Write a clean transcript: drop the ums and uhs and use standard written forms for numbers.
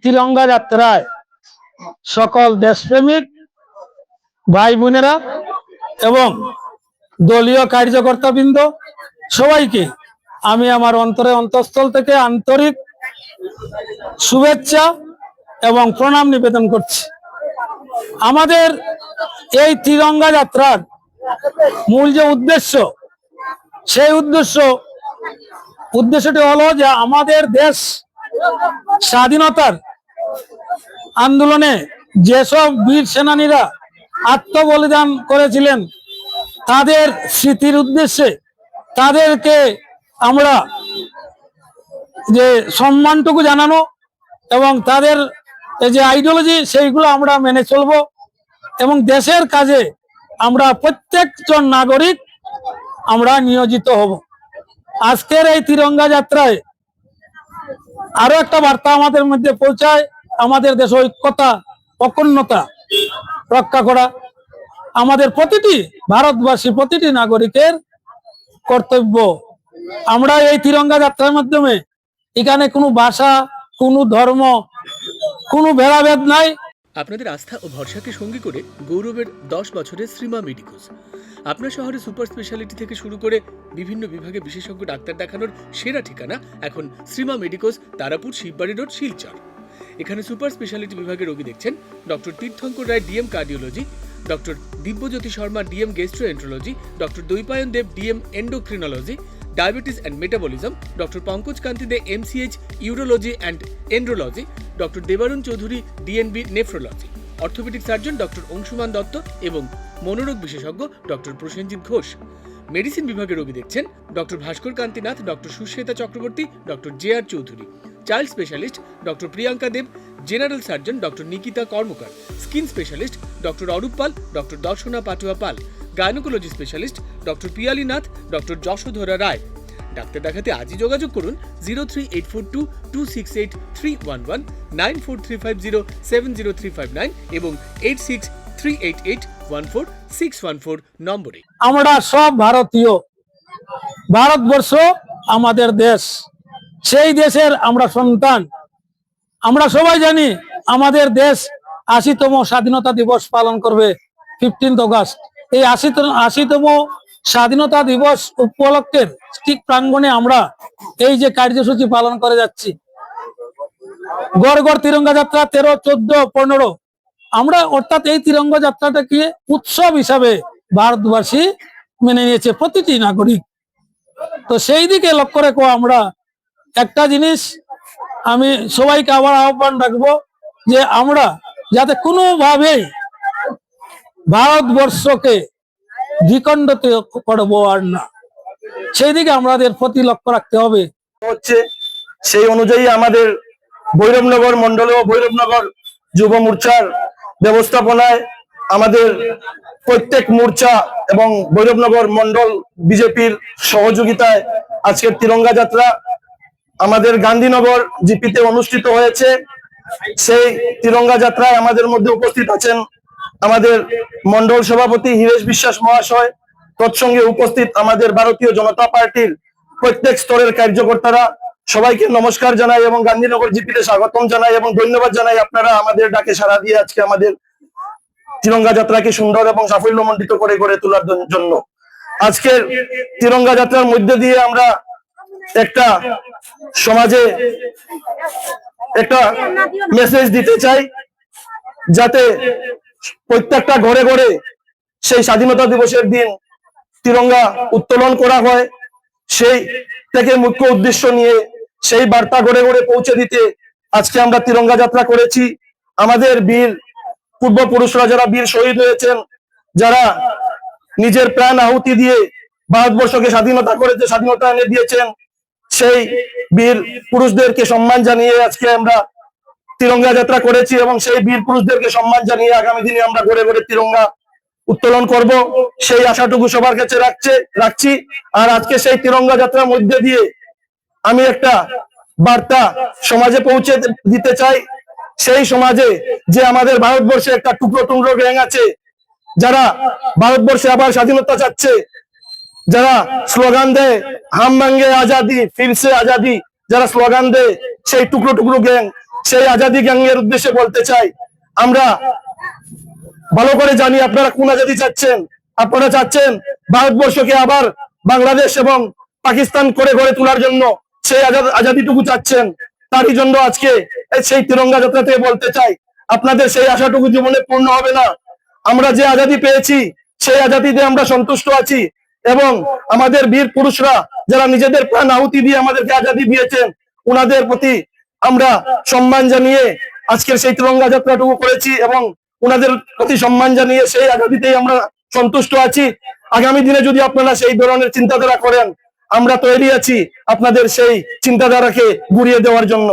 তিরঙ্গা যাত্রায় সকল দেশপ্রেমিক ভাই বোনেরা এবং দলীয় কার্যকর্তাবৃন্দ সবাইকে আমি আমার অন্তঃস্থল থেকে আন্তরিক শুভেচ্ছা এবং প্রণাম নিবেদন করছি। আমাদের এই তিরঙ্গা যাত্রার মূল যে উদ্দেশ্য, সেই উদ্দেশ্যটি হলো যে আমাদের দেশ স্বাধীনতার আন্দোলনে যেসব বীর সেনানীরা আত্মবলিদান করেছিলেন তাদের স্মৃতির উদ্দেশ্যে তাদেরকে আমরা যে সম্মানটুকু জানানো এবং তাদের যে আইডিওলজি সেইগুলো আমরা মেনে চলব এবং দেশের কাজে আমরা প্রত্যেকজন নাগরিক আমরা নিয়োজিত হব। আজকের এই তিরঙ্গা যাত্রায় আরো একটা বার্তা আমাদের মধ্যে পৌঁছায়, আমাদের দেশ ঐক্যতা অখণ্ডতা রক্ষা করা আমাদের প্রতিটি ভারতবাসী প্রতিটি নাগরিকের কর্তব্য। আমরা এই তিরঙ্গা যাত্রার মাধ্যমে এখানে কোনো ভাষা, কোনো ধর্ম, কোনো ভেদাভেদ নাই। আপনাদের আস্থা ও ভরসাকে সঙ্গী করে গৌরবের 10 বছরের শ্রীমা মেডিকোস আপনার শহরে সুপার স্পেশালিটি থেকে শুরু করে বিভিন্ন বিভাগে বিশেষজ্ঞ ডাক্তার দেখানোর সেরা ঠিকানা এখন শ্রীমা মেডিকোস, তারাপুর, শিববাড়ি রোড, শিলচর। এখানে সুপার স্পেশালিটি বিভাগে রোগী দেখছেন doctor Tirthankar Roy, DM cardiology, doctor Dibyajyoti Sharma, DM gastroenterology, doctor Dwaipayan Deb, DM endocrinology, diabetes and metabolism, doctor Pankaj Kanti Dey, MCH urology and andrology, doctor Debarun Choudhury, DNB nephrology, orthopedic surgeon doctor Anshuman Dutta এবং মনোরোগ বিশেষজ্ঞ ডক্টর প্রসেনজিৎ ঘোষ। মেডিসিন বিভাগে রোগী দেখছেন doctor Bhaskar Kantinath, doctor Sushweta Chakraborty, doctor JR. Choudhury, child specialist doctor Priyanka Deb, general surgeon doctor Nikita Karmakar, skin specialist doctor Arup Pal, doctor Darshana Patua Pal, gynaecology specialist doctor Piyali Nath, doctor Yashodhara Roy. ডাক্তার দেখাতে আজই যোগাযোগ করুন 038422683119, 9435070359 এবং 8638814614 নম্বরে। আমরা সব ভারতীয়, ভারতবর্ষ আমাদের দেশ, সেই দেশের আমরা সন্তান। আমরা সবাই জানি আমাদের দেশ ৮০তম স্বাধীনতা দিবস পালন করবে 15 অগস্ট। এই ৮০তম স্বাধীনতা দিবস উপলক্ষের ঠিক প্রাঙ্গণে আমরা এই যে কার্যসূচি পালন করে যাচ্ছি, গড় গড় তিরঙ্গা যাত্রা 13, 14, 15 আমরা অর্থাৎ এই তিরঙ্গা যাত্রাটাকে উৎসব হিসাবে ভারতবাসী মেনে নিয়েছে, প্রতিটি নাগরিক। তো সেই দিকে লক্ষ্য রেখে আমরা একটা জিনিস আমি সবাইকে আবার আহ্বান রাখবো যে আমরা যাতে কোনোভাবেই ভারতবর্ষকে দ্বিখণ্ডিত করবো আর না, সেই দিকে আমাদের প্রতি লক্ষ্য রাখতে হবে। সেই অনুযায়ী আমাদের ভৈরবনগর মন্ডল ও ভৈরবনগর যুব মোর্চার ব্যবস্থাপনায় আমাদের প্রত্যেক মোর্চা এবং ভৈরবনগর মন্ডল বিজেপির সহযোগিতায় আজকের তিরঙ্গা যাত্রা আমাদের গান্ধীনগর জিপিতে অনুষ্ঠিত হয়েছে। সেই তিরঙ্গা যাত্রায় আমাদের মধ্যে উপস্থিত আছেন আমাদের মন্ডল সভাপতি হিরেশ বিশ্বাস মহাশয়, তৎসঙ্গে উপস্থিত আমাদের ভারতীয় জনতা পার্টির প্রত্যেক স্তরের কার্যকর্তারা। সবাইকে নমস্কার জানাই এবং গান্ধীনগর জিপিতে স্বাগতম জানাই এবং ধন্যবাদ জানাই আপনারা আমাদের ডাকে সাড়া দিয়ে আজকে আমাদের তিরঙ্গা যাত্রাকে সুন্দর এবং সাফল্যমণ্ডিত করে গড়ে তোলার জন্য। আজকের তিরঙ্গা যাত্রার মধ্যে দিয়ে আমরা একটা সমাজে একটা মেসেজ দিতে চাই, যাতে প্রত্যেকটা ঘরে ঘরে সেই স্বাধীনতা দিবসের দিন তিরঙ্গা উত্তোলন করা হয়। সেই থেকে মুখ্য উদ্দেশ্য নিয়ে সেই বার্তা ঘরে ঘরে পৌঁছে দিতে আজকে আমরা তিরঙ্গা যাত্রা করেছি। আমাদের বীর পূর্বপুরুষরা যারা বীর শহীদ হয়েছেন, যারা নিজের প্রাণ আহুতি দিয়ে ভারতবর্ষকে স্বাধীনতা করেছে, স্বাধীনতা এনে দিয়েছেন, সেই বীর পুরুষদেরকে সম্মান জানিয়ে আজকে আমরা তিরঙ্গা যাত্রা করেছি এবং সেই বীর পুরুষদেরকে সম্মান জানিয়ে আগামী দিনে আমরা ঘরে ঘরে তিরঙ্গা উত্তোলন করব, সেই আশাটুকু সবার কাছে রাখছি। আর আজকে সেই তিরঙ্গা যাত্রার মধ্যে দিয়ে আমি একটা বার্তা সমাজে পৌঁছে দিতে চাই। সেই সমাজে যে আমাদের ভারতবর্ষে একটা টুকরো টুকরো গ্যাং আছে, যারা ভারতবর্ষে আবার স্বাধীনতা চাচ্ছে, যারা স্লোগান দেয় হাম মাঙ্গে আজাদি ফিরসে আজাদি, যারা স্লোগান দেয় সেই টুকরো টুকরো গ্যাং, সেই আজাদি গ্যাংয়ের উদ্দেশ্যে বলতে চাই, আমরা ভালো করে জানি আপনারা কোন আজাদি চাচ্ছেন। আপনারা চাচ্ছেন ভারতবর্ষকে আবার বাংলাদেশ এবং পাকিস্তান করে গড়ে তোলার জন্য সেই আজাদিটুকু চাচ্ছেন। তারই জন্য আজকে সেই তিরঙ্গা যাত্রা থেকে বলতে চাই, আপনাদের সেই আশাটুকু জীবনে পূর্ণ হবে না। আমরা যে আজাদি পেয়েছি সেই আজাদিতে আমরা সন্তুষ্ট আছি, এবং আমাদের বীর পুরুষরা যারা নিজেদের প্রাণ আহুতি দিয়ে আমাদেরকে আজাদি দিয়েছেন, ওনাদের প্রতি আমরা সম্মান জানিয়ে আজকের সেই তিরঙ্গা যাত্রাটুকু করেছি, এবং ওনাদের প্রতি সম্মান জানিয়ে সেই আজাদিতেই আমরা সন্তুষ্ট আছি। আগামী দিনে যদি আপনারা সেই ধরনের চিন্তাধারা করেন, আমরা তৈরি আছি আপনাদের সেই চিন্তাধারাকে ঘুরিয়ে দেওয়ার জন্য।